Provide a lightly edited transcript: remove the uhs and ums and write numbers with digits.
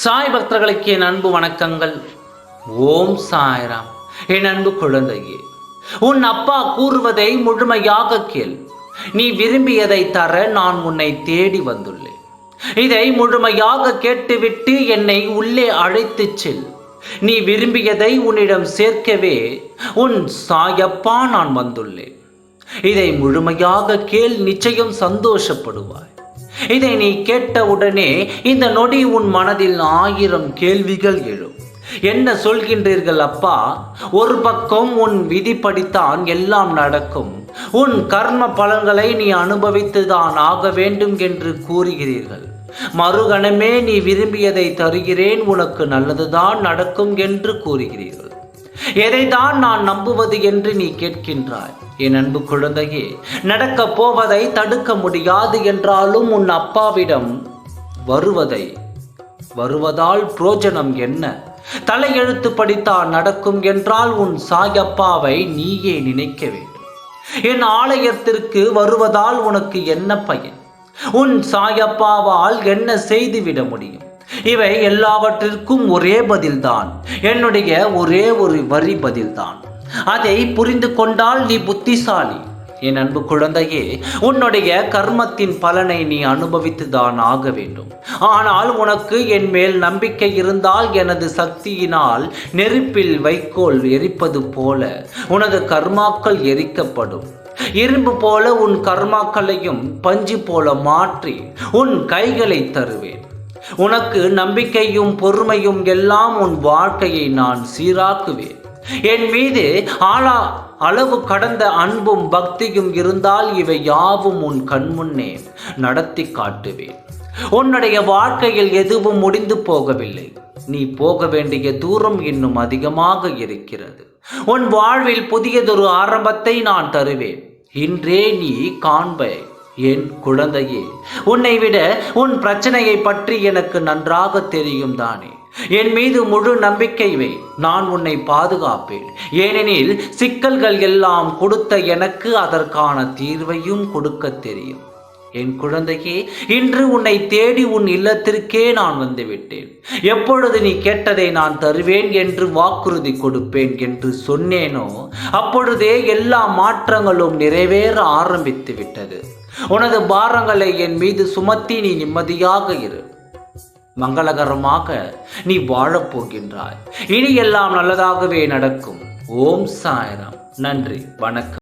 சாய் பக்தர்களுக்கு என் அன்பு வணக்கங்கள். ஓம் சாய்ராம். என் அன்பு குழந்தையே, உன் அப்பா கூறுவதை முழுமையாக கேள். நீ விரும்பியதை தர நான் உன்னை தேடி வந்துள்ளேன். இதை முழுமையாக கேட்டுவிட்டு என்னை உள்ளே அழைத்துச் செல். நீ விரும்பியதை உன்னிடம் சேர்க்கவே உன் சாயப்பா நான் வந்துள்ளேன். இதை முழுமையாக கேள், நிச்சயம் சந்தோஷப்படுவாய். இதை நீ கேட்டவுடனே இந்த நொடி உன் மனதில் 1000 கேள்விகள் எழும். என்ன சொல்கின்றீர்கள் அப்பா? ஒரு பக்கம் உன் விதிப்படித்தான் எல்லாம் நடக்கும், உன் கர்ம பலன்களை நீ அனுபவித்துதான் ஆக வேண்டும் என்று கூறுகிறீர்கள். மறுகணமே நீ விரும்பியதை தருகிறேன், உனக்கு நல்லதுதான் நடக்கும் என்று கூறுகிறீர்கள். எதைதான் நான் நம்புவது என்று நீ கேட்கின்றாய். என் அன்பு குழந்தையே, நடக்கப் போவதை தடுக்க முடியாது என்றாலும் உன் அப்பாவிடம் வருவதால் புரோஜனம் என்ன? தலையெழுத்து படித்தான் நடக்கும் என்றால் உன் சாயப்பாவை நீயே நினைக்க வேண்டும். என் ஆலயத்திற்கு வருவதால் உனக்கு என்ன பயன்? உன் சாயப்பாவால் என்ன செய்துவிட முடியும்? இவை எல்லாவற்றிற்கும் ஒரே பதில்தான், என்னுடைய ஒரே ஒரு வரி பதில்தான். அதை புரிந்து கொண்டால் நீ புத்திசாலி. என் அன்பு குழந்தையே, உன்னுடைய கர்மத்தின் பலனை நீ அனுபவித்துதான் ஆக வேண்டும். ஆனால் உனக்கு என் மேல் நம்பிக்கை இருந்தால் எனது சக்தியினால் நெருப்பில் வைக்கோல் எரிப்பது போல உனது கர்மாக்கள் எரிக்கப்படும். இரும்பு போல உன் கர்மாக்களையும் பஞ்சு போல மாற்றி உன் கைகளை தருவேன். உனக்கு நம்பிக்கையும் பொறுமையும் எல்லாம் உன் வாழ்க்கையை நான் சீராக்குவேன். என் மீது அளவு கடந்த அன்பும் பக்தியும் இருந்தால் இவை யாவும் உன் கண்முன்னே நடத்தி காட்டுவேன். உன்னுடைய வாழ்க்கையில் எதுவும் முடிந்து போகவில்லை. நீ போக வேண்டிய தூரம் இன்னும் அதிகமாக இருக்கிறது. உன் வாழ்வில் புதியதொரு ஆரம்பத்தை நான் தருவேன். இன்றே நீ காண்பை. என் குழந்தையே, உன்னை விட உன் பிரச்சனையை பற்றி எனக்கு நன்றாக தெரியும் தானே. என் மீது முழு நம்பிக்கை வை, நான் உன்னை பாதுகாப்பேன். ஏனெனில் சிக்கல்கள் எல்லாம் கொடுத்த எனக்கு அதற்கான தீர்வையும் கொடுக்க தெரியும். என் குழந்தையே, இன்று உன்னை தேடி உன் இல்லத்திற்கே நான் வந்துவிட்டேன். எப்பொழுது நீ கேட்டதை நான் தருவேன் என்று வாக்குறுதி கொடுப்பேன் என்று சொன்னேனோ அப்பொழுதே எல்லா மாற்றங்களும் நிறைவேற ஆரம்பித்து விட்டது. உனது பாரங்களை என் மீது சுமத்தி நீ நிம்மதியாக இரு. மங்களகரமாக நீ வாழப்போகின்றாய். இனி எல்லாம் நல்லதாகவே நடக்கும். ஓம் சாய்ராம். நன்றி, வணக்கம்.